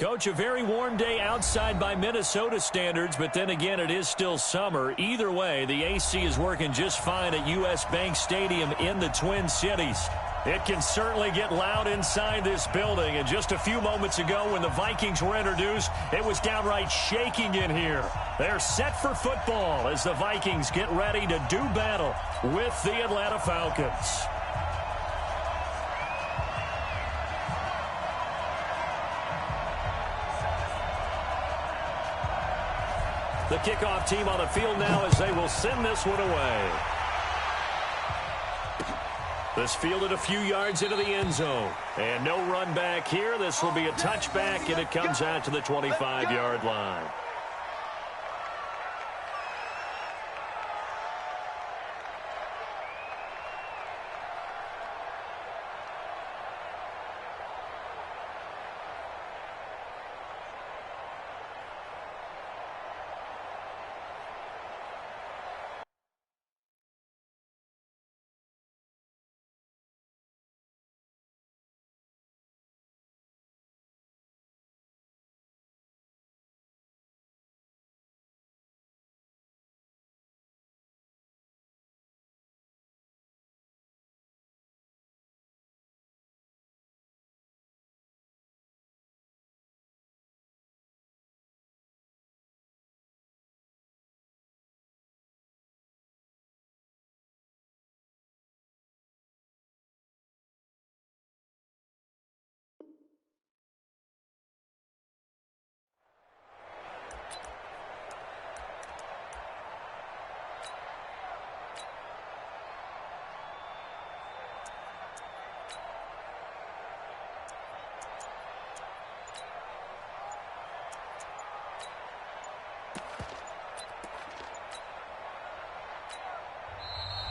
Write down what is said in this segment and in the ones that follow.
Coach, a very warm day outside by Minnesota standards, but then again, it is still summer. Either way, the AC is working just fine at U.S. Bank Stadium in the Twin Cities. It can certainly get loud inside this building, and just a few moments ago when the Vikings were introduced, it was downright shaking in here. They're set for football as the Vikings get ready to do battle with the Atlanta Falcons. The kickoff team on the field now as they will send this one away. This fielded a few yards into the end zone. And no run back here. This will be a touchback, and it comes out to the 25-yard line.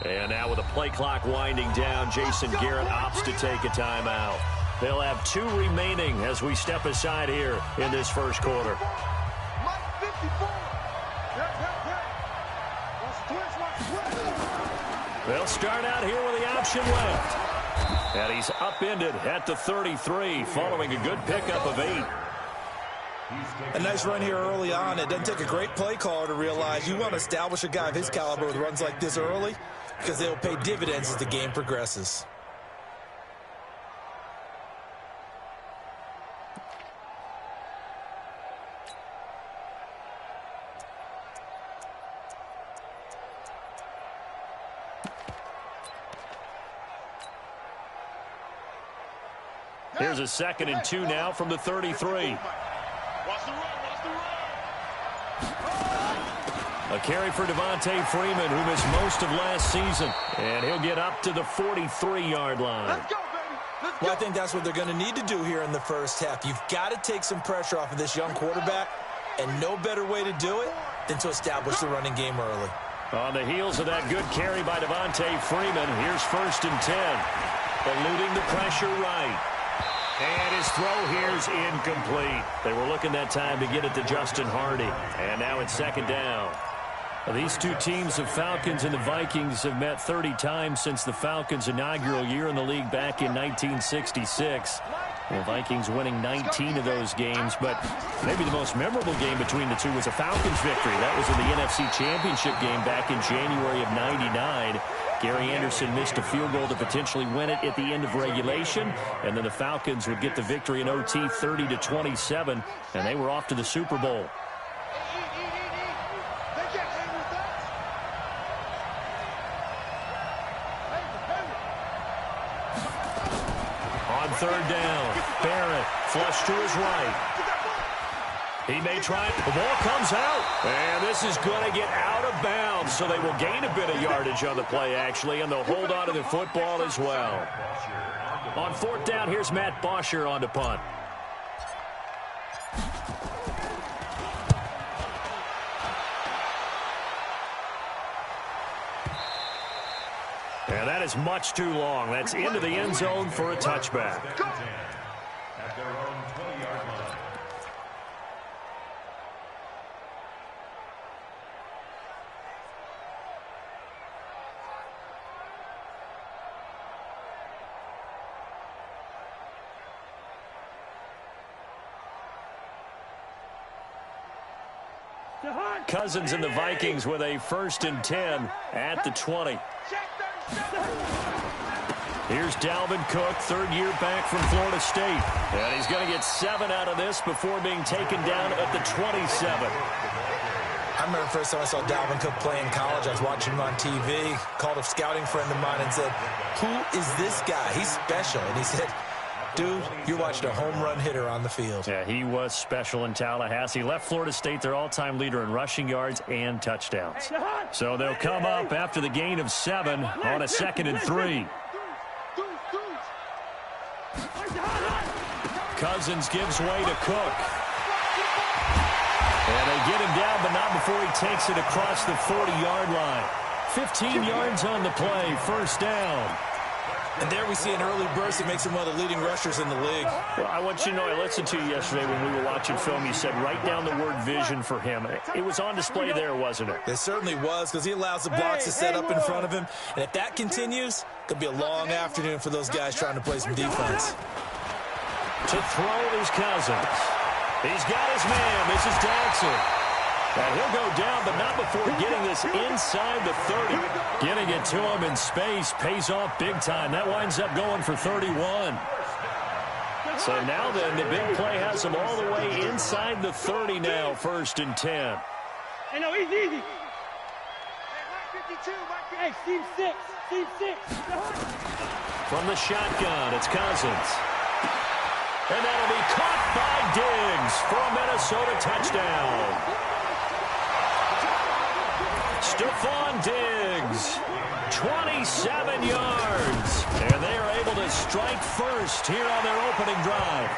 And now with the play clock winding down, Jason Garrett opts to take a timeout. They'll have 2 remaining as we step aside here in this first quarter. They'll start out here with the option left. And he's upended at the 33 following a good pickup of 8. A nice run here early on. It doesn't take a great play caller to realize you want to establish a guy of his caliber with runs like this early because they'll pay dividends as the game progresses. Here's a 2nd and 2 now from the 33. A carry for Devontae Freeman, who missed most of last season. And he'll get up to the 43-yard line. Let's go, baby. Let's go. Well, I think that's what they're going to need to do here in the first half. You've got to take some pressure off of this young quarterback, and no better way to do it than to establish the running game early. On the heels of that good carry by Devontae Freeman, here's 1st and 10. Eluding the pressure right. And his throw here's incomplete. They were looking that time to get it to Justin Hardy. And now it's 2nd down. These two teams, the Falcons and the Vikings, have met 30 times since the Falcons' inaugural year in the league back in 1966. The Vikings winning 19 of those games, but maybe the most memorable game between the two was a Falcons victory. That was in the NFC Championship game back in January of '99. Gary Anderson missed a field goal to potentially win it at the end of regulation, and then the Falcons would get the victory in OT 30-27, and they were off to the Super Bowl. On 3rd down, Barrett flush to his right. He may try it. The ball comes out. And this is going to get out of bounds, so they will gain a bit of yardage on the play, actually, and they'll hold on to the football as well. On 4th down, here's Matt Bosher on to punt. And that is much too long. That's into the end zone for a touchback. At their own 20-yard line. Cousins and the Vikings with a 1st and 10 at the 20. Here's Dalvin Cook, 3rd year back from Florida State. And he's going to get 7 out of this before being taken down at the 27. I remember the first time I saw Dalvin Cook play in college. I was watching him on TV, called a scouting friend of mine and said, "Who is this guy? He's special." And he said, "Dude, you're watching a home run hitter on the field." Yeah, he was special in Tallahassee. Left Florida State their all-time leader in rushing yards and touchdowns. So they'll come up after the gain of 7 on a 2nd and 3. Cousins gives way to Cook. And they get him down, but not before he takes it across the 40-yard line. 15 yards on the play, 1st down. And there we see an early burst that makes him one of the leading rushers in the league. Well, I want you to know, I listened to you yesterday when we were watching film. You said write down the word vision for him. It was on display there, wasn't it? It certainly was, because he allows the blocks to set up in front of him. And if that continues, it could be a long afternoon for those guys trying to play some defense. To throw is Cousins. He's got his man. This is Jackson. And he'll go down, but not before getting this inside the 30. Getting it to him in space pays off big time. That winds up going for 31. So now then, the big play has him all the way inside the 30 now, 1st and 10. Hey, no, he's easy. Hey, team 6. Team 6. From the shotgun, it's Cousins. And that'll be caught by Diggs for a Minnesota touchdown. Stephon Diggs, 27 yards. And they are able to strike first here on their opening drive.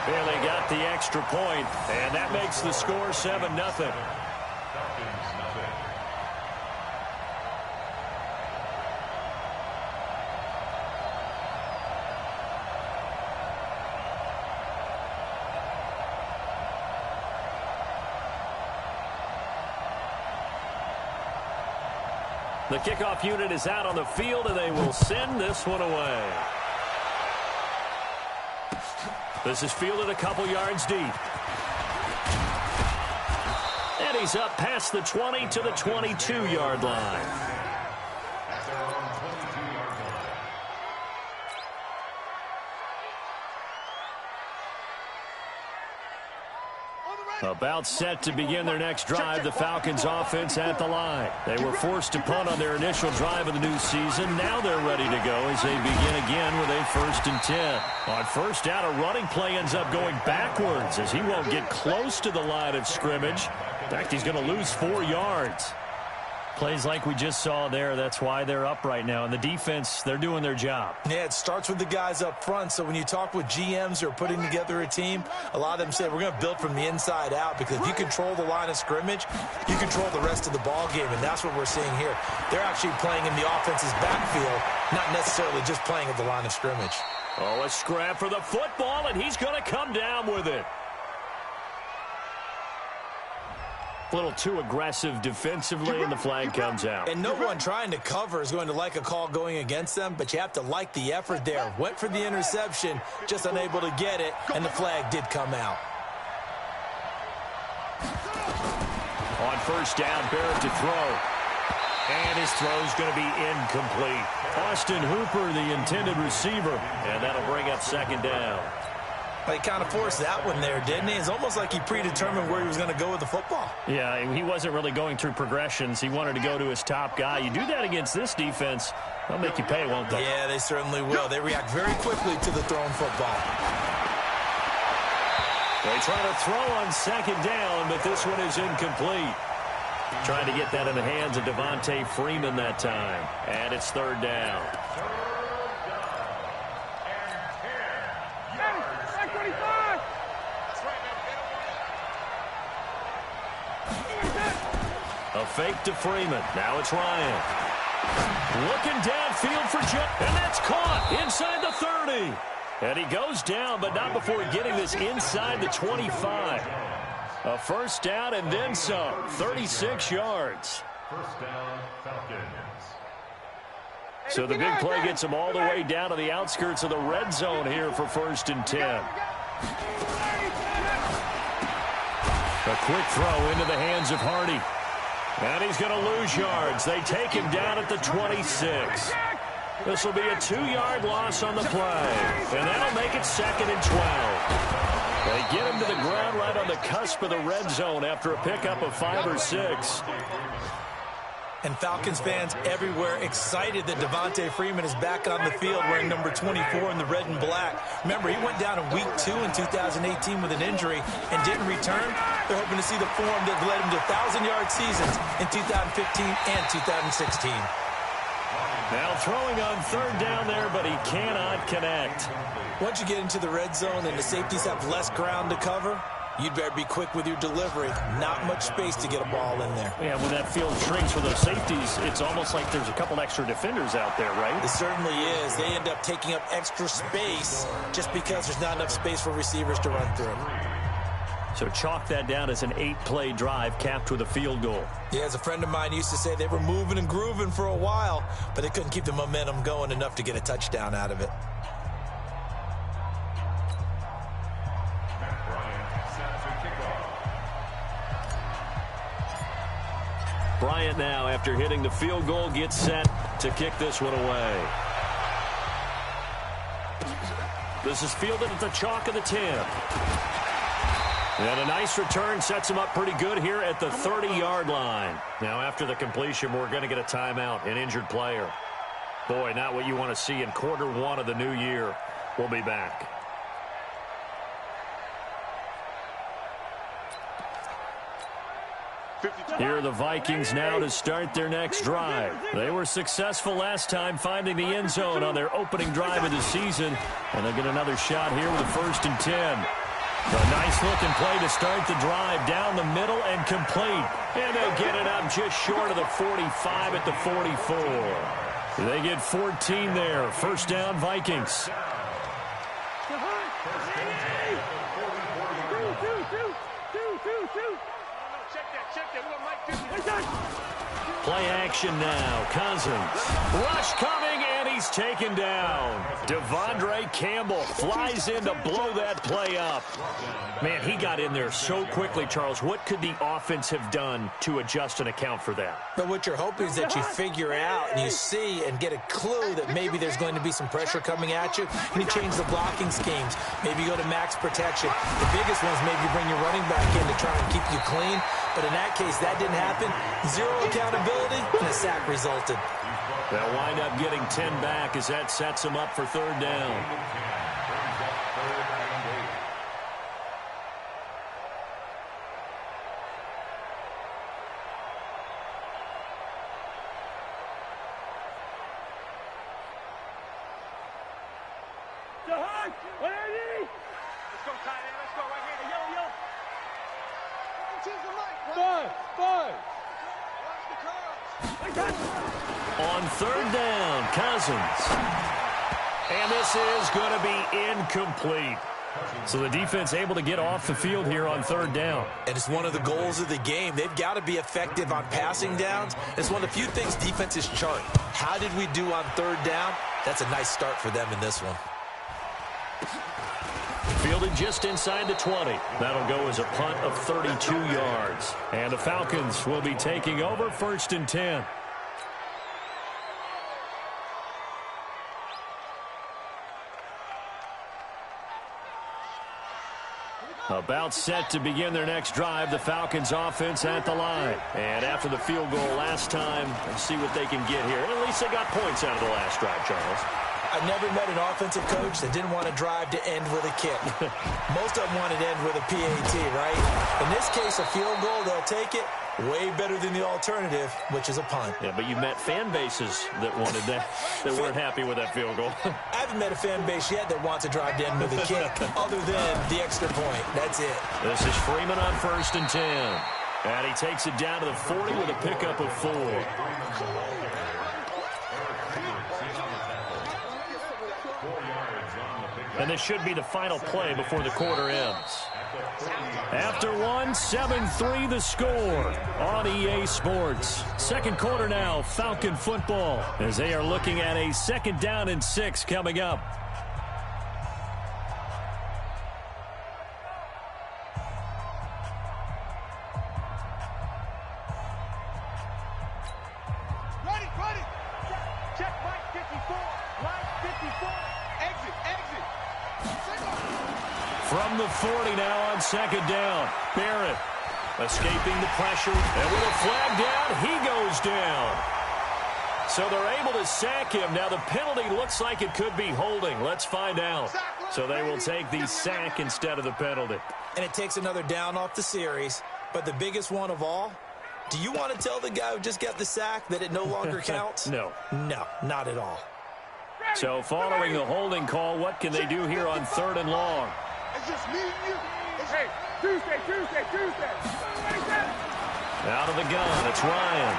And they got the extra point, and that makes the score 7-0. The kickoff unit is out on the field, and they will send this one away. This is fielded a couple yards deep. And he's up past the 20 to the 22-yard line. About set to begin their next drive, the Falcons offense at the line. They were forced to punt on their initial drive of the new season. Now they're ready to go as they begin again with a 1st and 10. On 1st down, a running play ends up going backwards as he won't get close to the line of scrimmage. In fact, he's going to lose 4 yards. Plays like we just saw there, that's why they're up right now. And the defense, they're doing their job. Yeah, it starts with the guys up front. So when you talk with GMs who are putting together a team, a lot of them say we're going to build from the inside out, because if you control the line of scrimmage, you control the rest of the ball game, and that's what we're seeing here. They're actually playing in the offense's backfield, not necessarily just playing at the line of scrimmage. Oh, a scrap for the football, and he's going to come down with it. A little too aggressive defensively, and the flag comes out. And no one trying to cover is going to like a call going against them, but you have to like the effort there. Went for the interception, just unable to get it, and the flag did come out. On 1st down, Barrett to throw. And his throw's going to be incomplete. Austin Hooper, the intended receiver, and that'll bring up 2nd down. He kind of forced that one there, didn't he? It's almost like he predetermined where he was going to go with the football. Yeah, he wasn't really going through progressions. He wanted to go to his top guy. You do that against this defense, they'll make you pay, won't they? Yeah, they certainly will. They react very quickly to the thrown football. They try to throw on 2nd down, but this one is incomplete. Trying to get that in the hands of Devontae Freeman that time. And it's 3rd down. A fake to Freeman. Now it's Ryan. Looking downfield for Joe. And that's caught inside the 30. And he goes down, but not before getting this inside the 25. A 1st down and then some. 36 yards. 1st down, Falcons. So the big play gets him all the way down to the outskirts of the red zone here for 1st and 10. A quick throw into the hands of Hardy. And he's going to lose yards. They take him down at the 26. This will be a 2-yard loss on the play. And that'll make it 2nd and 12. They get him to the ground right on the cusp of the red zone after a pickup of 5 or 6. And Falcons fans everywhere excited that Devontae Freeman is back on the field wearing number 24 in the red and black. Remember, he went down in week 2 in 2018 with an injury and didn't return. They're hoping to see the form that led him to 1,000-yard seasons in 2015 and 2016. Now throwing on 3rd down there, but he cannot connect. Once you get into the red zone and the safeties have less ground to cover, you'd better be quick with your delivery. Not much space to get a ball in there. Yeah, when that field shrinks for those safeties, it's almost like there's a couple extra defenders out there, right? It certainly is. They end up taking up extra space just because there's not enough space for receivers to run through. So chalk that down as an 8-play drive capped with a field goal. Yeah, as a friend of mine used to say, they were moving and grooving for a while, but they couldn't keep the momentum going enough to get a touchdown out of it. Bryant now, after hitting the field goal, gets set to kick this one away. This is fielded at the chalk of the 10. And a nice return sets him up pretty good here at the 30-yard line. Now, after the completion, we're going to get a timeout, an injured player. Boy, not what you want to see in quarter 1 of the new year. We'll be back. Here are the Vikings now to start their next drive. They were successful last time finding the end zone on their opening drive of the season. And they'll get another shot here with a 1st and 10. A nice-looking play to start the drive down the middle and complete. And they get it up just short of the 45 at the 44. They get 14 there. 1st down, Vikings. Play action now. Cousins. Rush coming, and he's taken down. Devondre Campbell flies in to blow that play up. Man, he got in there so quickly, Charles. What could the offense have done to adjust and account for that? But what you're hoping is that you figure out and you see and get a clue that maybe there's going to be some pressure coming at you, and you change the blocking schemes. Maybe you go to max protection. The biggest one is maybe you bring your running back in to try and keep you clean. But in that case, that didn't happen. 0 accountability, and a sack resulted. They'll wind up getting 10 back as that sets them up for 3rd down. Let's go, tight end. Let's go right here. Yo. On 3rd down, Cousins. And this is going to be incomplete. So the defense able to get off the field here on 3rd down. And it's one of the goals of the game. They've got to be effective on passing downs. It's one of the few things defenses chart. How did we do on 3rd down? That's a nice start for them in this one. Fielded just inside the 20. That'll go as a punt of 32 yards. And the Falcons will be taking over 1st and 10. About set to begin their next drive, the Falcons offense at the line. And after the field goal last time, let's see what they can get here. At least they got points out of the last drive, Charles. I've never met an offensive coach that didn't want to drive to end with a kick. Most of them want to end with a PAT, right? In this case, a field goal, they'll take it. Way better than the alternative, which is a punt. Yeah, but you met fan bases that wanted that, that weren't happy with that field goal. I haven't met a fan base yet that wants to drive to end with a kick, other than the extra point. That's it. This is Freeman on 1st and 10. And he takes it down to the 40 with a pickup of 4. And this should be the final play before the quarter ends. After one, 7-3 the score on EA Sports. 2nd quarter now, Falcon football, as they are looking at a 2nd down and 6 coming up. From the 40 now on second down. Barrett escaping the pressure. And with a flag down, he goes down. So they're able to sack him. Now the penalty looks like it could be holding. Let's find out. So they will take the sack instead of the penalty. And it takes another down off the series. But the biggest one of all, do you want to tell the guy who just got the sack that it no longer counts? No. No, not at all. So following the holding call, what can they do here on 3rd and long? It's just me and you. Hey, Tuesday. Out of the gun, it's Ryan.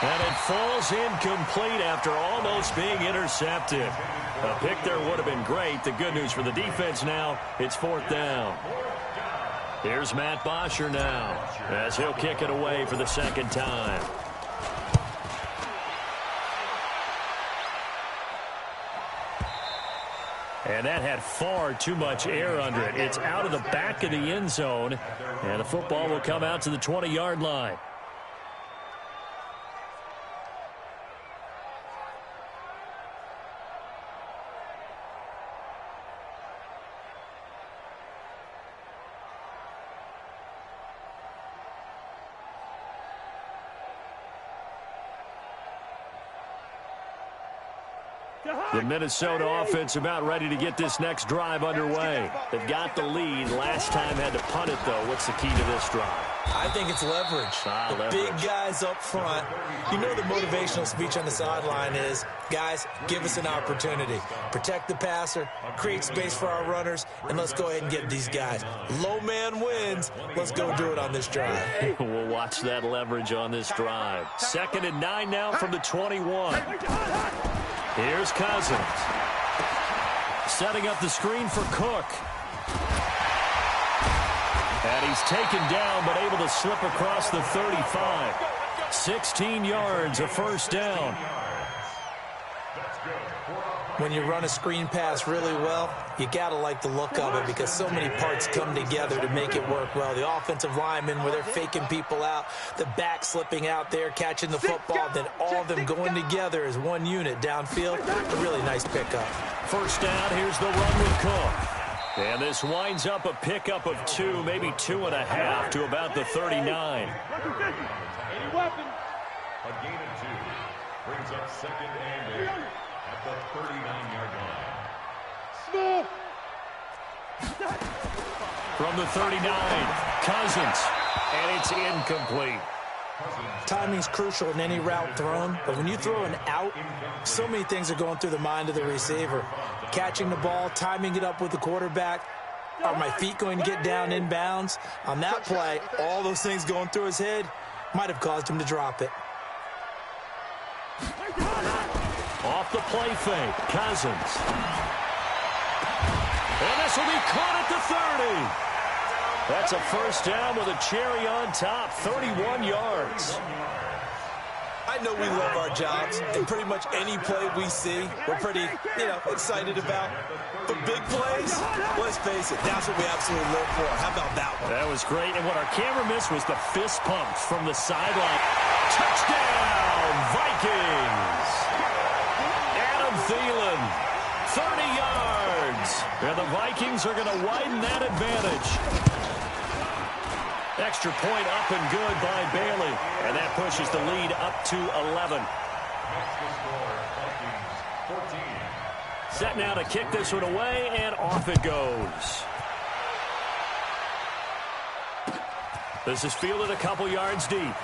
And it falls incomplete after almost being intercepted. A pick there would have been great. The good news for the defense now, it's 4th down. Here's Matt Bosher now as he'll kick it away for the second time. And that had far too much air under it. It's out of the back of the end zone, and the football will come out to the 20-yard line. The Minnesota offense about ready to get this next drive underway. They've got the lead. Last time had to punt it, though. What's the key to this drive? I think it's leverage. Big guys up front. You know the motivational speech on the sideline is, guys, give us an opportunity. Protect the passer, create space for our runners, and let's go ahead and get these guys. Low man wins. Let's go do it on this drive. We'll watch that leverage on this drive. 2nd and 9 now from the 21. Here's Cousins. Setting up the screen for Cook. And he's taken down, but able to slip across the 35. 16 yards, a first down. When you run a screen pass really well, you got to like the look of it because so many parts come together to make it work well. The offensive linemen, where they're faking people out, the back slipping out there, catching the football, then all of them going together as one unit downfield. A really nice pickup. First down, here's the run with Cook. And this winds up a pickup of 2, maybe 2.5 to about the 39. A gain of 2 brings up 2nd and 8 at the 39-yard line. From the 39, Cousins, and it's incomplete. Timing's crucial in any route thrown, but when you throw an out, so many things are going through the mind of the receiver. Catching the ball, timing it up with the quarterback. Are my feet going to get down inbounds? On that play, all those things going through his head might have caused him to drop it. Off the play fake, Cousins. And this will be caught at the 30. That's a first down with a cherry on top, 31 yards. I know we love our jobs, and pretty much any play we see, we're pretty, excited about. But big plays, let's face it, that's what we absolutely live for. How about that one? That was great, and what our camera missed was the fist pump from the sideline. Touchdown, Vikings! Adam Thielen, 30 yards. And the Vikings are going to widen that advantage. Extra point up and good by Bailey. And that pushes the lead up to 11. Set now to kick this one away, and off it goes. This is fielded a couple yards deep.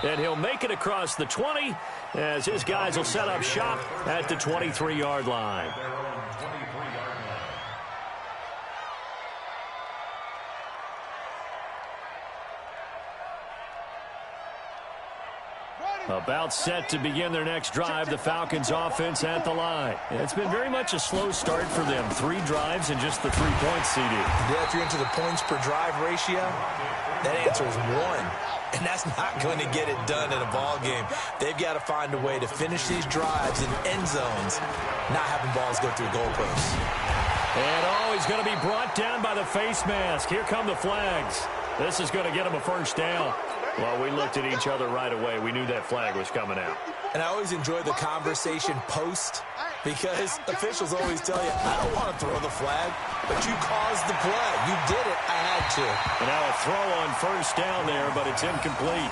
And he'll make it across the 20 as his guys will set up shop at the 23-yard line. About set to begin their next drive, the Falcons offense at the line. It's been very much a slow start for them. 3 drives and just the 3 points, CD. Yeah, if you're into the points per drive ratio, that answer is 1. And that's not going to get it done in a ball game. They've got to find a way to finish these drives in end zones, not having balls go through goalposts. And he's going to be brought down by the face mask. Here come the flags. This is going to get him a first down. Well, we looked at each other right away. We knew that flag was coming out. And I always enjoy the conversation post because officials always tell you, I don't want to throw the flag, but you caused the play. You did it. I had to. And now a throw on first down there, but it's incomplete.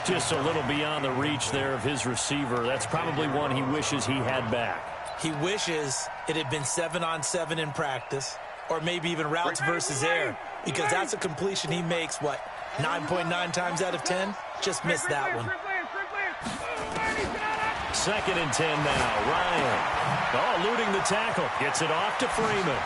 Just a little beyond the reach there of his receiver. That's probably one he wishes he had back. He wishes it had been 7-on-7 in practice, or maybe even routes versus air, because that's a completion he makes, 9.9 times out of 10? Just missed that one. 2nd and 10 now. Ryan, eluding the tackle. Gets it off to Freeman.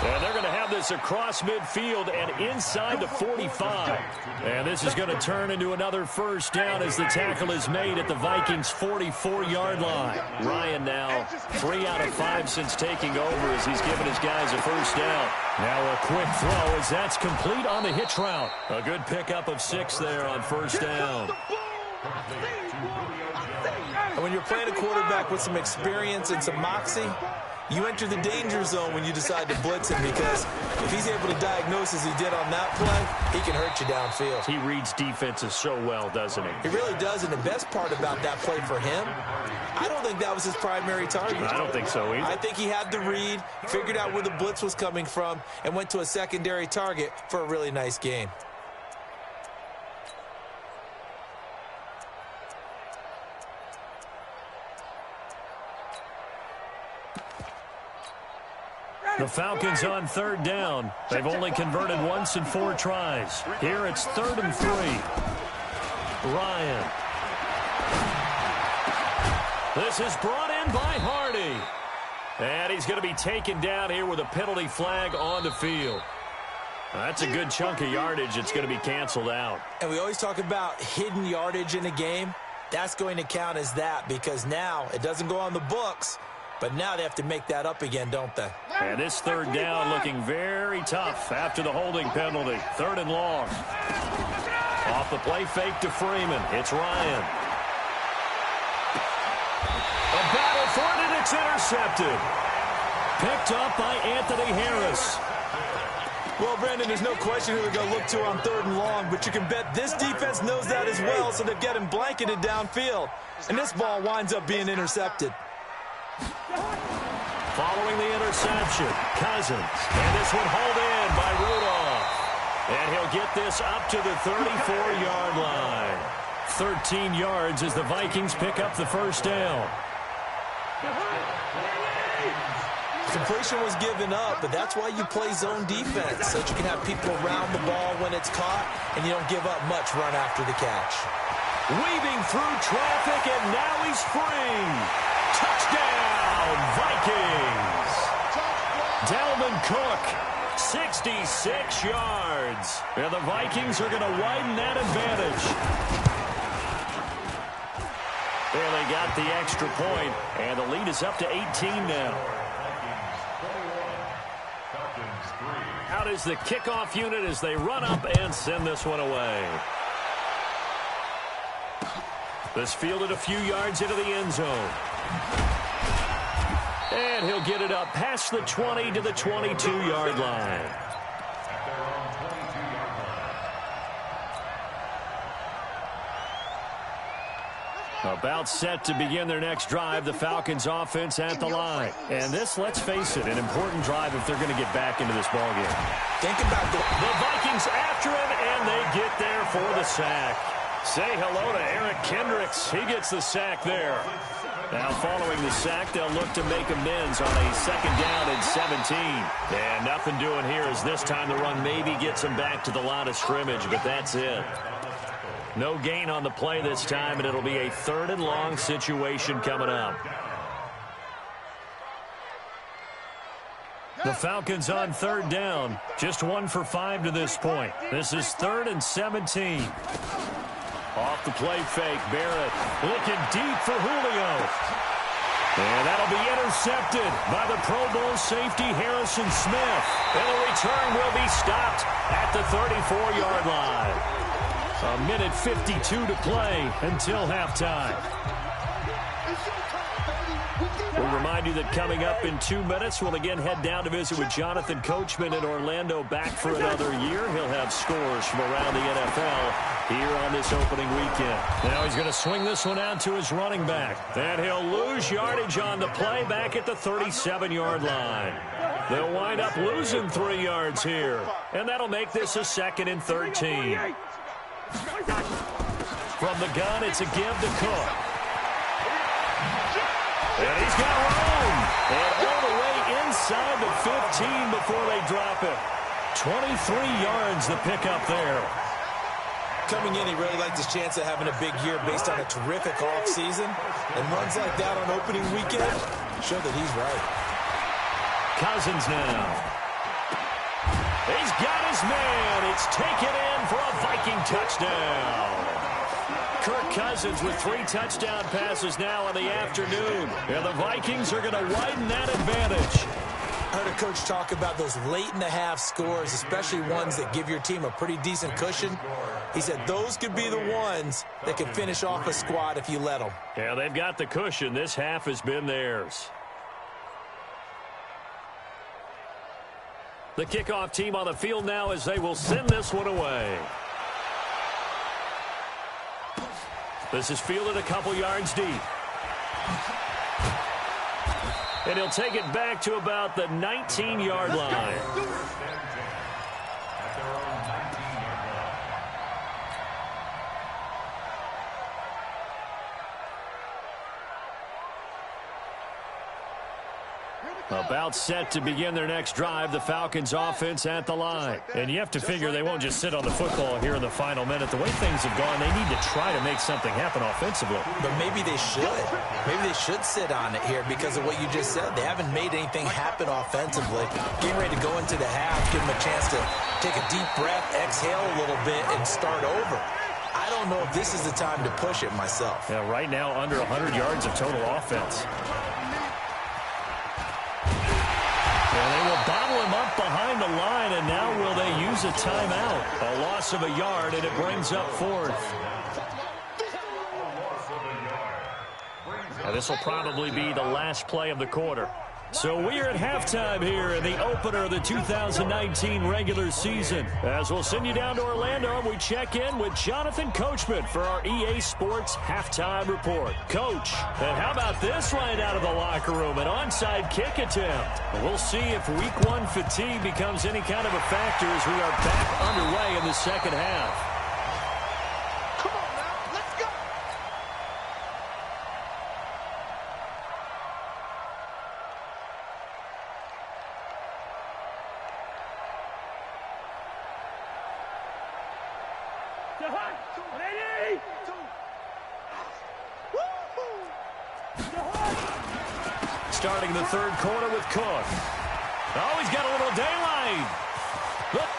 And they're going to have this across midfield and inside the 45. And this is going to turn into another first down as the tackle is made at the Vikings' 44-yard line. Ryan now 3 out of 5 since taking over as he's given his guys a first down. Now a quick throw as that's complete on the hitch route. A good pickup of 6 there on first down. And when you're playing a quarterback with some experience and some moxie, you enter the danger zone when you decide to blitz him, because if he's able to diagnose as he did on that play, he can hurt you downfield. He reads defenses so well, doesn't he? He really does, and the best part about that play for him, I don't think that was his primary target. I don't think so either. I think he had the read, figured out where the blitz was coming from, and went to a secondary target for a really nice game. The Falcons on 3rd down. They've only converted once in 4 tries. Here it's 3rd and 3. Ryan. This is brought in by Hardy. And he's going to be taken down here with a penalty flag on the field. That's a good chunk of yardage. It's going to be canceled out. And we always talk about hidden yardage in a game. That's going to count as that, because now it doesn't go on the books. But now they have to make that up again, don't they? And this 3rd down looking very tough after the holding penalty. 3rd and long. Off the play fake to Freeman. It's Ryan. A battle for it, and it's intercepted. Picked up by Anthony Harris. Well, Brandon, there's no question who they're going to look to on 3rd and long, but you can bet this defense knows that as well, so they've got him blanketed downfield. And this ball winds up being intercepted. Following the interception, Cousins. And this one hauled in by Rudolph. And he'll get this up to the 34-yard line. 13 yards as the Vikings pick up the first down. Completion was given up, but that's why you play zone defense, so that you can have people around the ball when it's caught, and you don't give up much run after the catch. Weaving through traffic, and now he's free. Touchdown, Vikings. Dalvin Cook, 66 yards. And the Vikings are going to widen that advantage. There they got the extra point, and the lead is up to 18 now. Out is the kickoff unit as they run up and send this one away. This fielded a few yards into the end zone. And he'll get it up past the 20 to the 22-yard line. About set to begin their next drive, the Falcons offense at the line. And this, let's face it, an important drive if they're going to get back into this ballgame. Think about the Vikings after him, and they get there for the sack. Say hello to Eric Kendricks. He gets the sack there. Now following the sack, they'll look to make amends on a 2nd down and 17. And nothing doing here as this time the run maybe gets them back to the line of scrimmage, but that's it. No gain on the play this time, and it'll be a 3rd and long situation coming up. The Falcons on 3rd down. Just 1 for 5 to this point. This is 3rd and 17. Off the play fake, Barrett looking deep for Julio. And that'll be intercepted by the Pro Bowl safety Harrison Smith. And the return will be stopped at the 34-yard line. A minute 52 to play until halftime. We'll remind you that coming up in 2 minutes, we'll again head down to visit with Jonathan Coachman in Orlando, back for another year. He'll have scores from around the NFL here on this opening weekend. Now he's going to swing this one out to his running back. And he'll lose yardage on the play back at the 37-yard line. They'll wind up losing 3 yards here. And that'll make this a 2nd and 13. From the gun, it's a give to Cook. And he's got room. And all the way inside the 15 before they drop it. 23 yards the pickup there. Coming in, he really liked his chance of having a big year based on a terrific offseason. And runs like that on opening weekend show that he's right. Cousins now. He's got his man. It's taken in for a Viking touchdown. Kirk Cousins with 3 touchdown passes now in the afternoon. And the Vikings are going to widen that advantage. I heard a coach talk about those late-in-the-half scores, especially ones that give your team a pretty decent cushion. He said those could be the ones that can finish off a squad if you let them. Yeah, they've got the cushion. This half has been theirs. The kickoff team on the field now as they will send this one away. This is fielded a couple yards deep. And he'll take it back to about the 19-yard line. About set to begin their next drive, the Falcons offense at the line. And you have to figure they won't just sit on the football here in the final minute. The way things have gone, they need to try to make something happen offensively. But maybe they should. Maybe they should sit on it here because of what you just said. They haven't made anything happen offensively. Getting ready to go into the half, give them a chance to take a deep breath, exhale a little bit, and start over. I don't know if this is the time to push it myself. Yeah, right now under 100 yards of total offense. And they will bottle him up behind the line, and now will they use a timeout? A loss of a yard, and it brings up 4th. Now, this will probably be the last play of the quarter. So we are at halftime here in the opener of the 2019 regular season. As we'll send you down to Orlando, and we check in with Jonathan Coachman for our EA Sports Halftime Report. Coach, and how about this right out of the locker room? An onside kick attempt. We'll see if week 1 fatigue becomes any kind of a factor as we are back underway in the second half. Starting the third quarter with Cook. Oh, he's got a little daylight.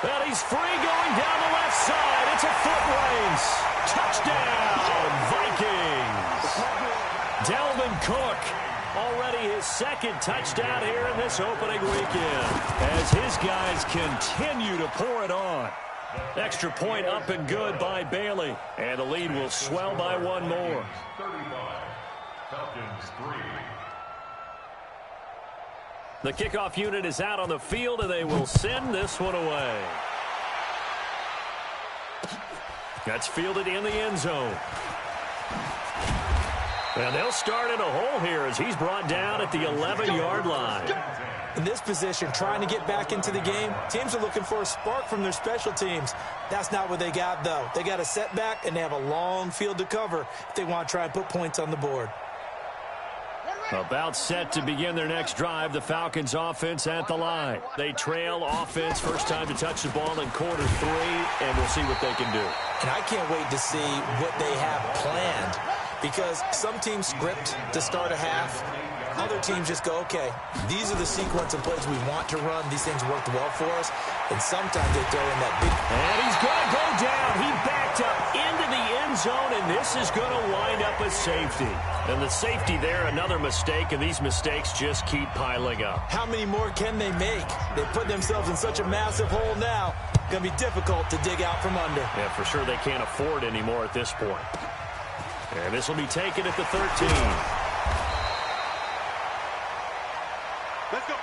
And he's free going down the left side. It's a foot race. Touchdown, Vikings. Dalvin Cook, already his 2nd touchdown here in this opening weekend, as his guys continue to pour it on. Extra point up and good by Bailey. And the lead will swell by 1 more. 35. Falcons 3. The kickoff unit is out on the field, and they will send this one away. That's fielded in the end zone. And they'll start in a hole here as he's brought down at the 11-yard line. In this position, trying to get back into the game, teams are looking for a spark from their special teams. That's not what they got, though. They got a setback, and they have a long field to cover if they want to try and put points on the board. About set to begin their next drive, the Falcons offense at the line. They trail offense, first time to touch the ball in quarter 3, and we'll see what they can do. And I can't wait to see what they have planned, because some teams script to start a half. Other teams just go, okay, these are the sequence of plays we want to run. These things worked well for us. And sometimes they throw in that big... And he's going to go down. He backed up into the end zone, and this is going to wind up a safety. And the safety there, another mistake, and these mistakes just keep piling up. How many more can they make? They put themselves in such a massive hole now. Going to be difficult to dig out from under. Yeah, for sure they can't afford anymore at this point. And this will be taken at the 13. Let's go.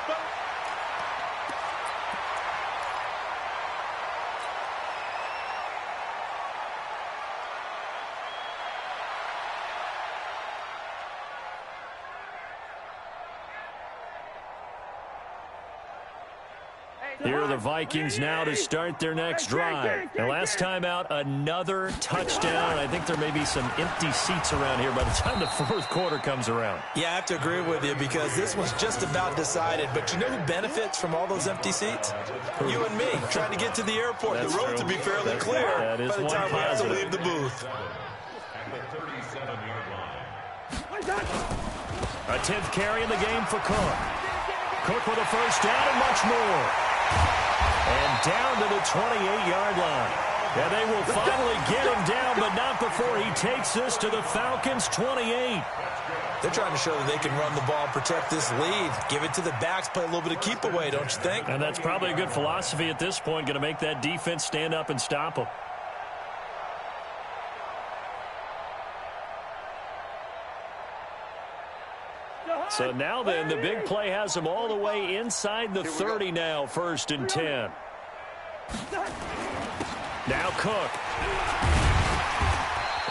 Here are the Vikings now to start their next drive. And last time out, another touchdown. I think there may be some empty seats around here by the time the fourth quarter comes around. Yeah, I have to agree with you because this was just about decided. But you know who benefits from all those empty seats? You and me, trying to get to the airport. That's the road true. to be fairly clear That is by the one time we have to positive. leave the booth. At the 37-yard line. A 10th carry in the game for Cook. Cook with a first down and much more. And down to the 28-yard line. And they will finally get him down, but not before he takes this to the Falcons' 28. They're trying to show that they can run the ball, protect this lead, give it to the backs, play a little bit of keep away, don't you think? And that's probably a good philosophy at this point, going to make that defense stand up and stop them. So now then, the big play has them all the way inside the 30 now, 1st and 10. Now Cook.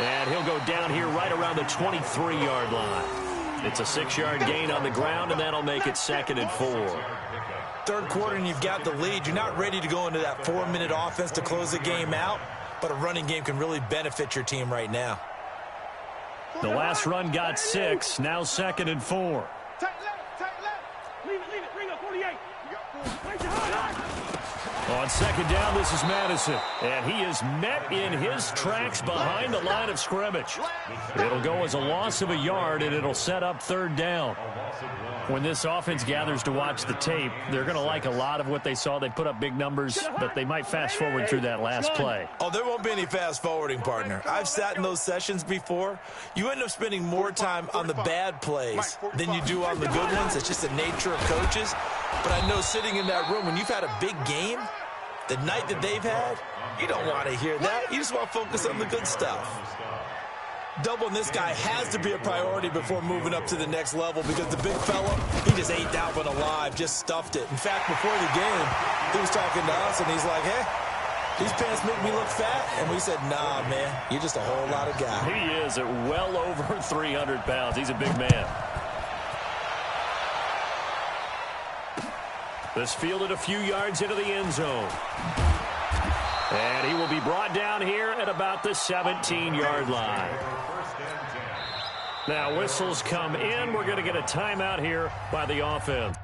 And he'll go down here right around the 23-yard line. It's a 6-yard gain on the ground, and that'll make it 2nd and 4. Third quarter and you've got the lead. You're not ready to go into that 4-minute offense to close the game out, but a running game can really benefit your team right now. The last run got 6, now 2nd and 4. Take left. Leave it. Bring up 48. On 2nd down, this is Madison. And he is met in his tracks behind the line of scrimmage. It'll go as a loss of a yard, and it'll set up 3rd down. When this offense gathers to watch the tape, they're going to like a lot of what they saw. They put up big numbers, but they might fast forward through that last play. Oh, there won't be any fast forwarding, partner. I've sat in those sessions before. You end up spending more time on the bad plays than you do on the good ones. It's just the nature of coaches. But I know sitting in that room, when you've had a big game, the night that they've had, you don't want to hear that. You just want to focus on the good stuff. Doubling this guy has to be a priority before moving up to the next level because the big fella, he just ate that one alive, just stuffed it. In fact, before the game, he was talking to us, and he's like, hey, these pants make me look fat. And we said, nah, man, you're just a whole lot of guy. He is at well over 300 pounds. He's a big man. This fielded a few yards into the end zone. And he will be brought down here at about the 17-yard line. Now whistles come in. We're going to get a timeout here by the offense.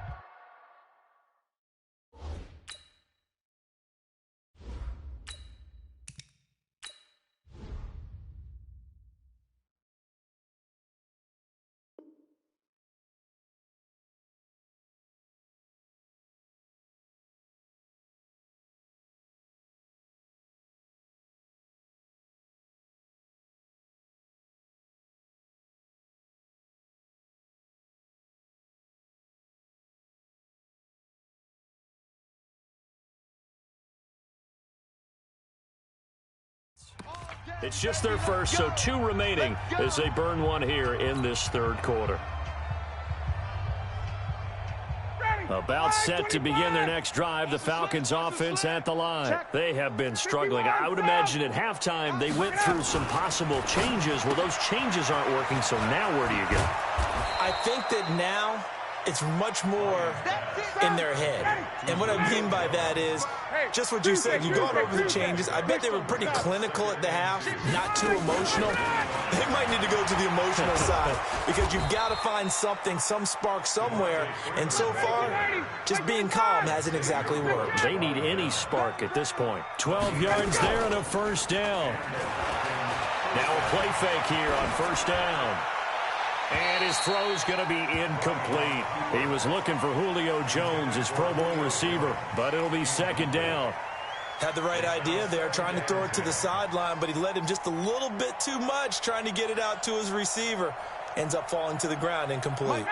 It's just their first, so 2 remaining as they burn one here in this 3rd quarter. About set to begin their next drive, the Falcons offense at the line. They have been struggling. I would imagine at halftime they went through some possible changes. Well, those changes aren't working, so now where do you go? I think that now it's much more in their head. And what I mean by that is just what you said. You've gone over the changes. I bet they were pretty clinical at the half, not too emotional. They might need to go to the emotional side because you've got to find something, some spark somewhere. And so far, just being calm hasn't exactly worked. They need any spark at this point. 12 yards there and a first down. Now a play fake here on first down. And his throw's going to be incomplete. He was looking for Julio Jones, his Pro Bowl receiver, but it'll be 2nd down. Had the right idea there, trying to throw it to the sideline, but he led him just a little bit too much, trying to get it out to his receiver. Ends up falling to the ground, incomplete.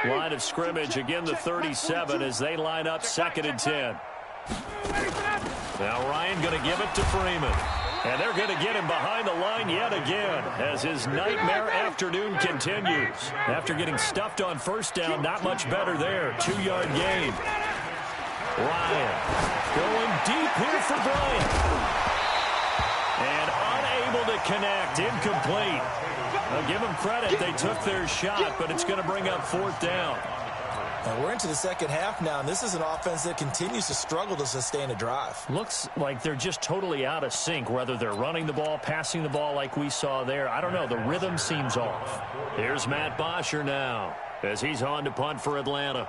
Line of scrimmage, again the 37 as they line up 2nd and 10. Now Ryan going to give it to Freeman. And they're going to get him behind the line yet again as his nightmare afternoon continues. After getting stuffed on first down, not much better there. 2-yard gain. Ryan going deep here for Bryant. And unable to connect. Incomplete. I'll give them credit. They took their shot, but it's going to bring up 4th down. And we're into the second half now, and this is an offense that continues to struggle to sustain a drive. Looks like they're just totally out of sync, whether they're running the ball, passing the ball like we saw there. I don't know. The rhythm seems off. Here's Matt Bosher now as he's on to punt for Atlanta.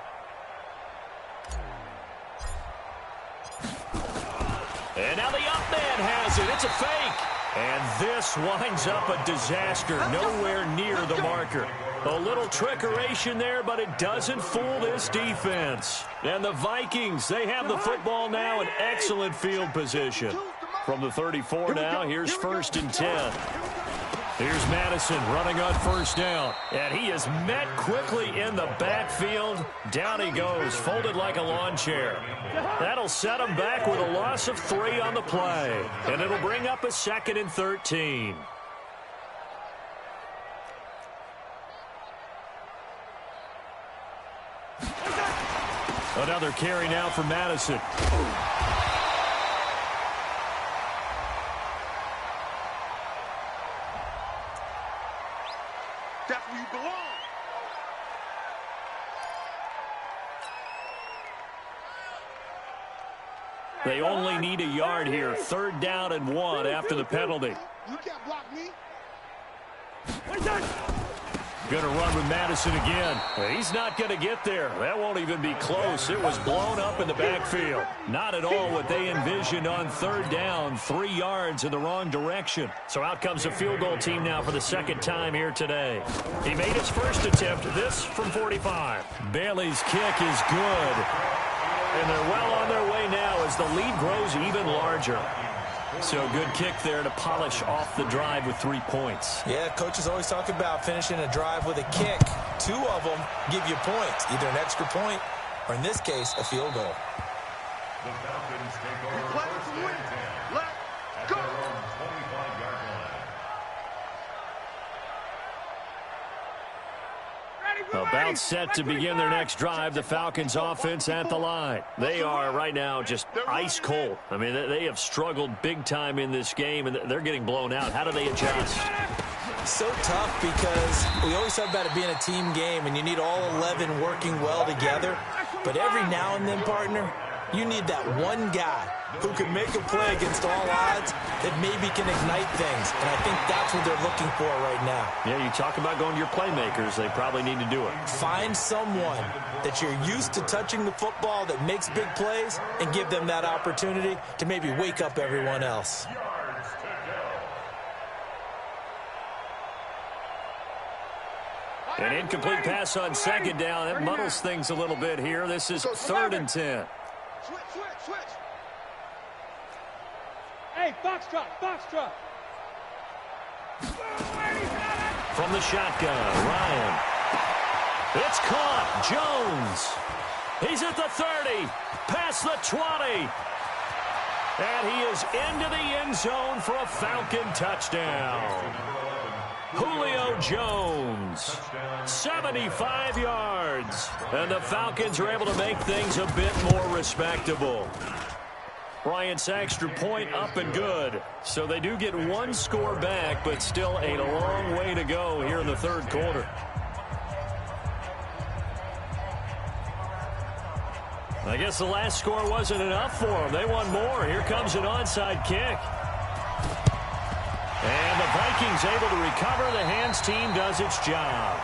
And now the up man has it. It's a fake. And this winds up a disaster. Nowhere near the marker. A little trickeration there, but it doesn't fool this defense. And the Vikings, they have the football now in excellent field position. From the 34 now, here's 1st and 10. Here's Madison running on first down. And he is met quickly in the backfield. Down he goes, folded like a lawn chair. That'll set him back with a loss of 3 on the play. And it'll bring up a 2nd and 13. Another carry now for Madison. That's where you belong. They only need a yard here. 3rd down and 1 after the penalty. You can't block me. Going to run with Madison again. He's not going to get there. That won't even be close. It was blown up in the backfield. Not at all what they envisioned on 3rd down. 3 yards in the wrong direction. So out comes a field goal team now for the 2nd time here today. He made his first attempt. This from 45. Bailey's kick is good. And they're well on their way now as the lead grows even larger. So good kick there to polish off the drive with 3 points. Yeah, coaches always talk about finishing a drive with a kick. 2 of them give you points, either an extra point or, in this case, a field goal. The Falcons take over 1st and 10. Let's go! At their own 25-yard line. About set to begin their next drive, the Falcons offense at the line. They are right now just ice cold. I mean, they have struggled big time in this game, and they're getting blown out. How do they adjust? So tough because we always talk about it being a team game, and you need all 11 working well together. But every now and then, partner, you need that one guy who can make a play against all odds that maybe can ignite things. And I think that's what they're looking for right now. Yeah, you talk about going to your playmakers. They probably need to do it. Find someone that you're used to touching the football that makes big plays and give them that opportunity to maybe wake up everyone else. An incomplete pass on 2nd down. That muddles things a little bit here. This is 3rd and 10. Switch. Hey, Foxtrot. From the shotgun, Ryan. It's caught. Jones. He's at the 30. Past the 20. And he is into the end zone for a Falcon touchdown. Julio Jones, 75 yards. And the Falcons are able to make things a bit more respectable. Bryant's extra point up and good. So they do get 1 score back, but still a long way to go here in the 3rd quarter. I guess the last score wasn't enough for them. They want more. Here comes an onside kick. And the Vikings able to recover. The hands team does its job.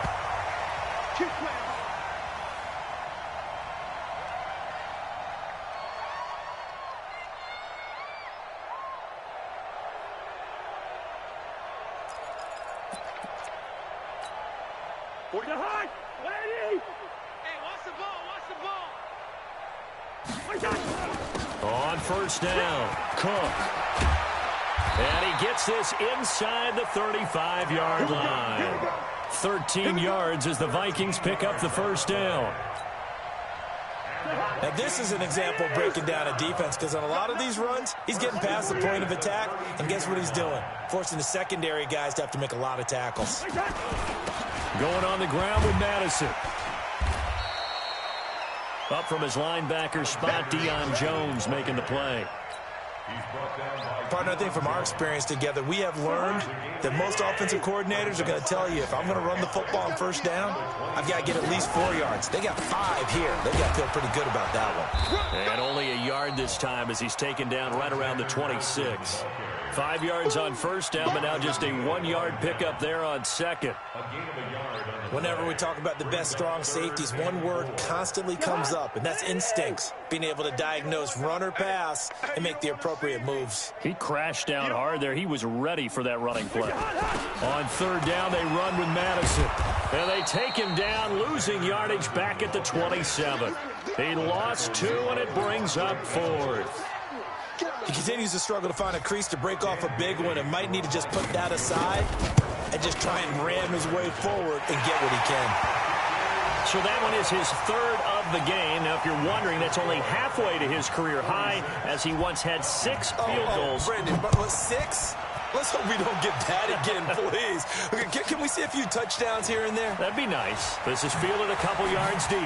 On first down, Cook. And he gets this inside the 35-yard line. 13 yards as the Vikings pick up the first down. Now, this is an example of breaking down a defense, because on a lot of these runs, he's getting past the point of attack, and guess what he's doing? Forcing the secondary guys to have to make a lot of tackles. Going on the ground with Madison. Up from his linebacker spot, Deion Jones making the play. Partner, I think from our experience together, we have learned that most offensive coordinators are going to tell you, if I'm going to run the football on first down, I've got to get at least 4 yards. They got 5 here. They've got to feel pretty good about that one. And only a yard this time as he's taken down right around the 26. 5 yards on first down, but now just a 1-yard pickup there on second. Whenever we talk about the best strong safeties, one word constantly comes up, and that's instincts. Being able to diagnose run or pass and make the appropriate moves. He crashed down hard there. He was ready for that running play. On third down, they run with Madison. And they take him down, losing yardage back at the 27. He lost 2, and it brings up 4th. He continues to struggle to find a crease to break off a big one and might need to just put that aside and just try and ram his way forward and get what he can. So that one is his 3rd of the game. Now, if you're wondering, that's only halfway to his career high, as he once had 6 field goals. Brandon, but 6? Let's hope we don't get that again, please. Okay, can we see a few touchdowns here and there? That'd be nice. This is fielded a couple yards deep.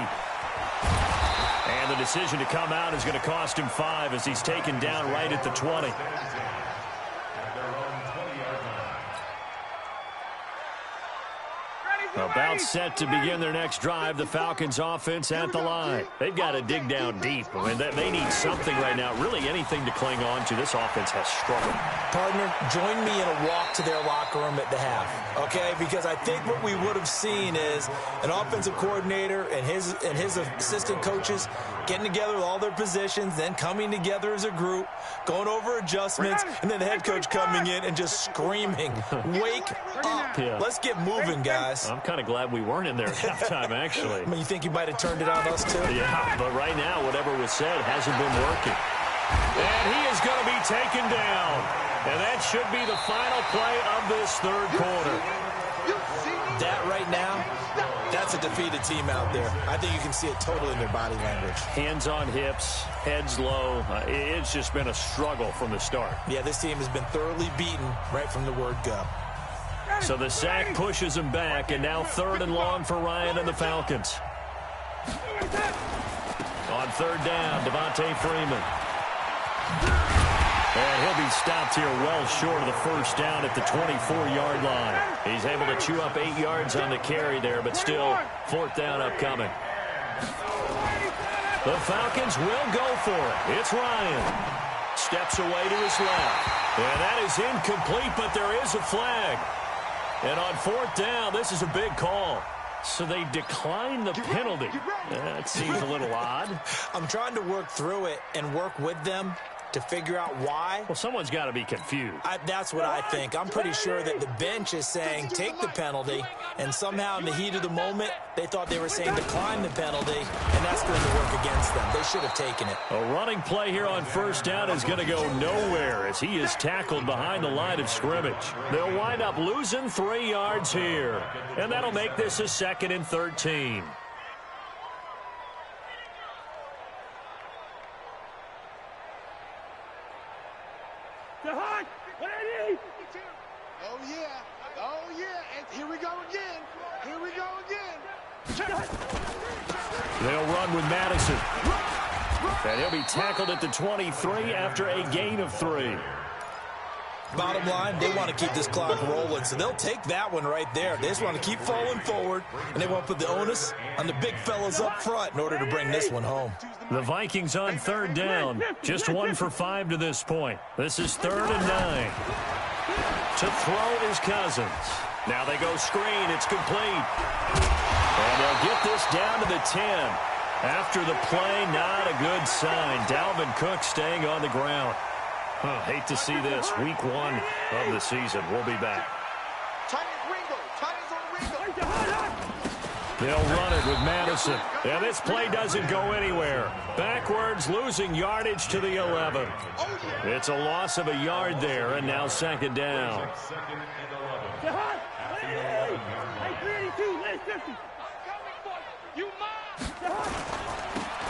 And the decision to come out is going to cost him 5 as he's taken down right at the 20. About set to begin their next drive, the Falcons offense at the line. They've got to dig down deep. I mean, they need something right now, really anything to cling on to. This offense has struggled. Partner, join me in a walk to their locker room at the half, okay? Because I think what we would have seen is an offensive coordinator and his assistant coaches getting together with all their positions, then coming together as a group, going over adjustments, and then the head coach coming in and just screaming, "Wake up. Yeah. Let's get moving, guys." I'm kind of glad we weren't in there at halftime, actually. I mean, you think you might have turned it on us, too? Yeah, but right now, whatever was said hasn't been working. And he is going to be taken down. And that should be the final play of this 3rd quarter. That right now, that's a defeated team out there. I think you can see it totally in their body language. Hands on hips, heads low. It's just been a struggle from the start. Yeah, this team has been thoroughly beaten right from the word go. So the sack pushes him back, and now 3rd and long for Ryan and the Falcons. On 3rd down, Devontae Freeman. And he'll be stopped here well short of the first down at the 24-yard line. He's able to chew up 8 yards on the carry there, but still 4th down upcoming. The Falcons will go for it. It's Ryan. Steps away to his left. And that is incomplete, but there is a flag. And on 4th down, this is a big call. So they decline the penalty. That seems a little odd. I'm trying to work through it and work with them to figure out why. Well, someone's got to be confused. That's what I think. I'm pretty sure that the bench is saying take the penalty, and somehow in the heat of the moment, they thought they were saying decline the penalty, and that's going to work against them. They should have taken it. A running play here on 1st down is going to go nowhere as he is tackled behind the line of scrimmage. They'll wind up losing 3 yards here, and that'll make this a 2nd and 13. Oh, yeah. Oh, yeah. And here we go again. Here we go again. They'll run with Madison. And he'll be tackled at the 23 after a gain of 3. Bottom line, they want to keep this clock rolling, so they'll take that one right there. They just want to keep falling forward, and they want to put the onus on the big fellas up front in order to bring this one home. The Vikings on 3rd down. Just 1 for 5 to this point. This is 3rd and 9. To throw is Cousins. Now they go screen. It's complete. And they'll get this down to the 10. After the play, not a good sign. Dalvin Cook staying on the ground. Hate to see this. Week 1 of the season. We'll be back. They'll run it with Madison. And this play doesn't go anywhere. Backwards, losing yardage to the 11. It's a loss of a yard there, and now 2nd down.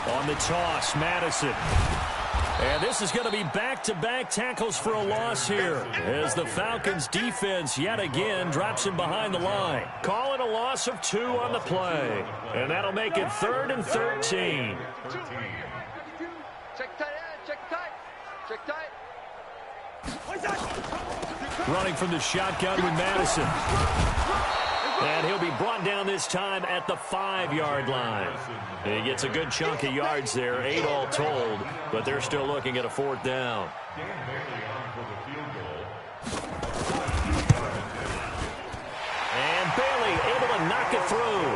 On the toss, Madison. And this is going to be back-to-back tackles for a loss here as the Falcons defense yet again drops him behind the line. Call it a loss of 2 on the play. And that'll make it 3rd and 13. Check tight, check tight, check tight. Running from the shotgun with Madison. And he'll be brought down this time at the 5-yard line. He gets a good chunk of yards there, 8 all told, but they're still looking at a 4th down. And Bailey able to knock it through.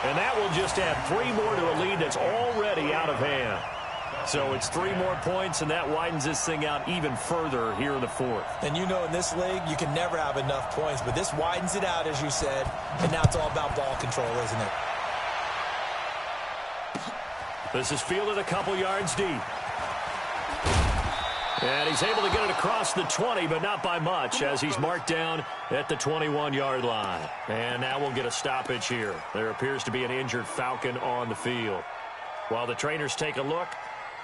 And that will just add 3 more to a lead that's already out of hand. So it's 3 more points, and that widens this thing out even further here in the 4th. And you know, in this league, you can never have enough points, but this widens it out, as you said, and now it's all about ball control, isn't it? This is fielded a couple yards deep. And he's able to get it across the 20, but not by much, as he's marked down at the 21-yard line. And now we'll get a stoppage here. There appears to be an injured Falcon on the field. While the trainers take a look,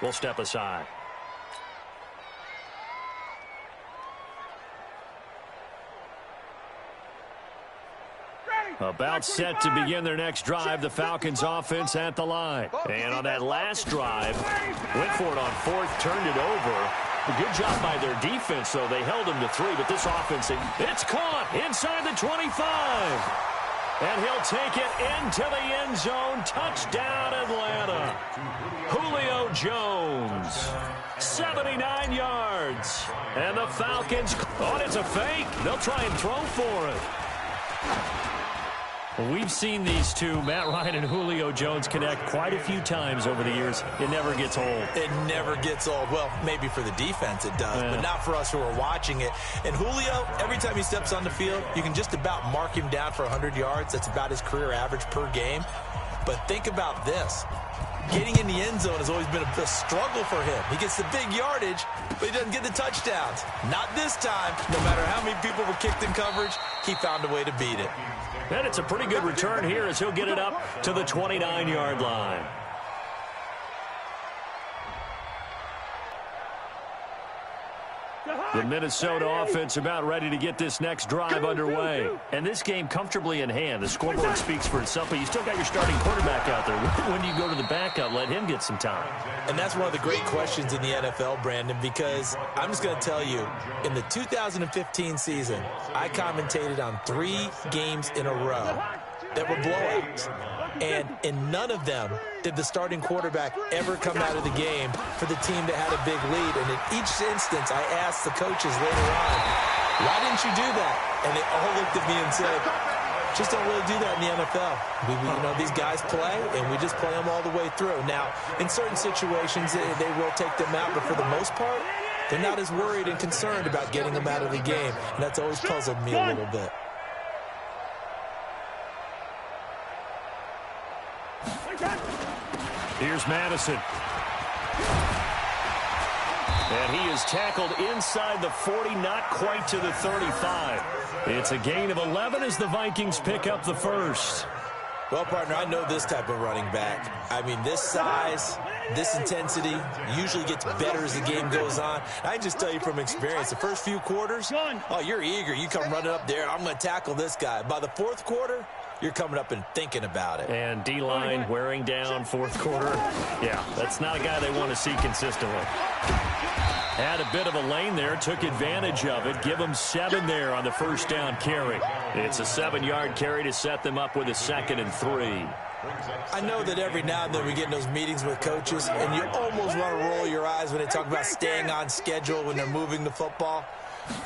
we'll step aside. About set to begin their next drive, the Falcons offense at the line. And on that last drive, went for it on 4th, turned it over. A good job by their defense, though. They held them to 3, but this offense, it's caught inside the 25. And he'll take it into the end zone. Touchdown, Atlanta. Julio Jones, 79 yards. And the Falcons, it's a fake. They'll try and throw for it. We've seen these two, Matt Ryan and Julio Jones, connect quite a few times over the years. It never gets old. It never gets old. Well, maybe for the defense it does, but not for us who are watching it. And Julio, every time he steps on the field, you can just about mark him down for 100 yards. That's about his career average per game. But think about this. Getting in the end zone has always been a struggle for him. He gets the big yardage, but he doesn't get the touchdowns. Not this time. No matter how many people were kicked in coverage, he found a way to beat it. And it's a pretty good return here as he'll get it up to the 29-yard line. The Minnesota offense about ready to get this next drive underway. And this game comfortably in hand. The scoreboard speaks for itself, but you still got your starting quarterback out there. When do you go to the backup? Let him get some time. And that's one of the great questions in the NFL, Brandon, because I'm just going to tell you, in the 2015 season, I commentated on 3 games in a row that were blowouts. And in none of them did the starting quarterback ever come out of the game for the team that had a big lead. And in each instance, I asked the coaches later on, why didn't you do that? And they all looked at me and said, just don't really do that in the NFL. These guys play, and we just play them all the way through. Now, in certain situations, they will take them out, but for the most part, they're not as worried and concerned about getting them out of the game. And that's always puzzled me a little bit. Here's Madison. And he is tackled inside the 40, not quite to the 35. It's a gain of 11 as the Vikings pick up the first. Well, partner, I know this type of running back. I mean, this size, this intensity usually gets better as the game goes on. I can just tell you from experience, the first few quarters, you're eager. You come running up there, I'm going to tackle this guy. By the 4th quarter, you're coming up and thinking about it. And D-line wearing down 4th quarter. Yeah, that's not a guy they want to see consistently. Had a bit of a lane there, took advantage of it. Give them 7 there on the first down carry. It's a 7-yard carry to set them up with a 2nd and 3. I know that every now and then we get in those meetings with coaches, and you almost want to roll your eyes when they talk about staying on schedule when they're moving the football.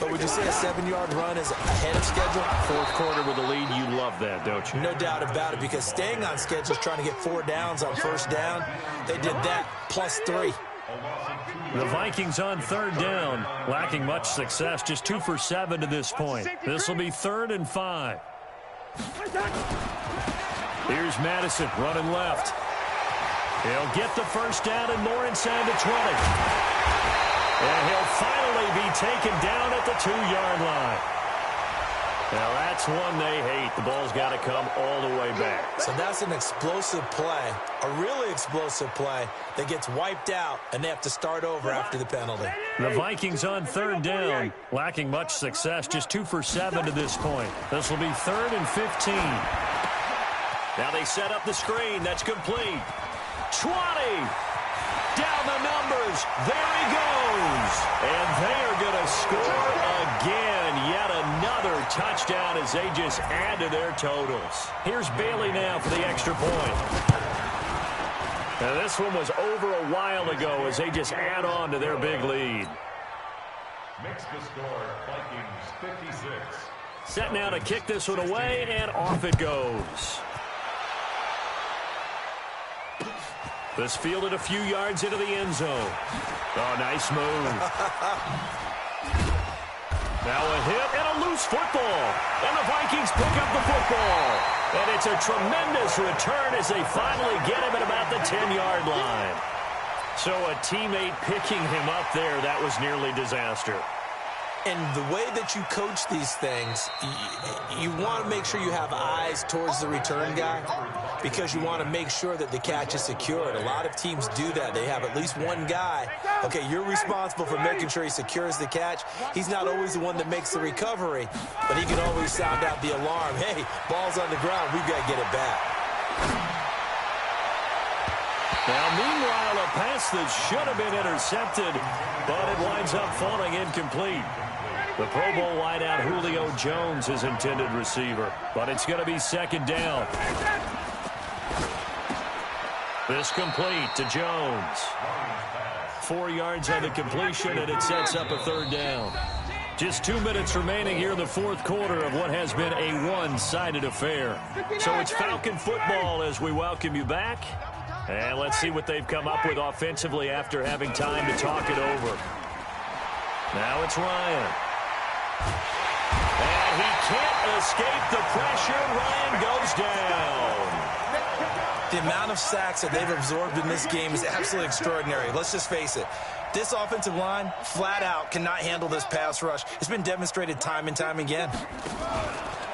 But would you say a 7-yard run is ahead of schedule? 4th quarter with a lead, you love that, don't you? No doubt about it, because staying on schedule is trying to get 4 downs on first down. They did that plus 3. The Vikings on 3rd down, lacking much success, just 2 for 7 to this point. This will be 3rd and 5. Here's Madison running left. He'll get the first down and more inside the 20. And he'll finally be taken down at the 2-yard line. Now, that's one they hate. The ball's got to come all the way back. So that's an explosive play, a really explosive play that gets wiped out, and they have to start over after the penalty. The Vikings on third down, lacking much success, just 2 for 7 to this point. This will be 3rd and 15. Now they set up the screen. That's complete. 20. Down the numbers. There he goes. And they are going to score again. Yet another touchdown as they just add to their totals. Here's Bailey now for the extra point. Now this one was over a while ago as they just add on to their big lead. Makes the score Vikings 56. Set now to kick this one away, and off it goes. This fielded a few yards into the end zone. Oh, nice move. Now a hit and a loose football. And the Vikings pick up the football. And it's a tremendous return as they finally get him at about the 10-yard line. So a teammate picking him up there, that was nearly disaster. And the way that you coach these things, you want to make sure you have eyes towards the return guy because you want to make sure that the catch is secured. A lot of teams do that. They have at least one guy. Okay, you're responsible for making sure he secures the catch. He's not always the one that makes the recovery, but he can always sound out the alarm. Hey, ball's on the ground. We've got to get it back. Now, meanwhile, a pass that should have been intercepted, but it winds up falling incomplete. The Pro Bowl wideout Julio Jones is intended receiver, but it's going to be 2nd down. This complete to Jones. 4 yards on the completion, and it sets up a 3rd down. Just 2 minutes remaining here in the 4th quarter of what has been a one-sided affair. So it's Falcon football as we welcome you back. And let's see what they've come up with offensively after having time to talk it over. Now it's Ryan. And he can't escape the pressure. Ryan goes down. The amount of sacks that they've absorbed in this game is absolutely extraordinary. Let's just face it. This offensive line, flat out, cannot handle this pass rush. It's been demonstrated time and time again.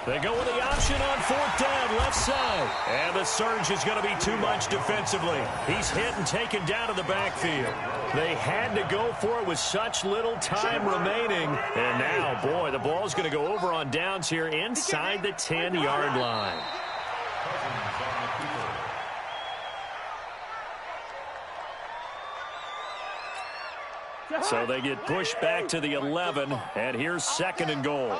They go with the option on 4th down, left side. And the surge is going to be too much defensively. He's hit and taken down to the backfield. They had to go for it with such little time remaining. And now, boy, the ball's going to go over on downs here inside the 10-yard line. So they get pushed back to the 11, and here's 2nd and goal.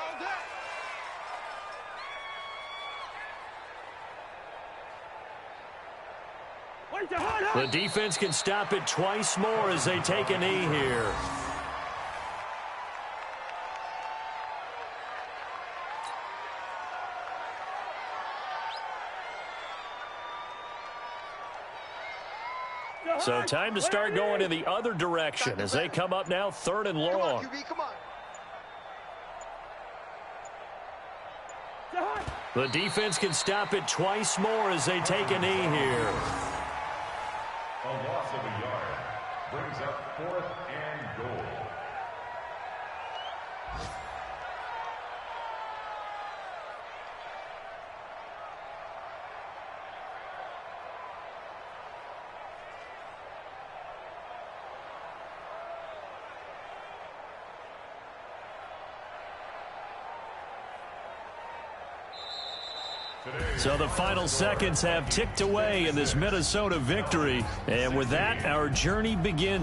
The defense can stop it twice more as they take a knee here. So time to start going in the other direction as they come up now 3rd and long. The defense can stop it twice more as they take a knee here. A loss of a yard brings up 4th and goal. So the final seconds have ticked away in this Minnesota victory. And with that, our journey begins.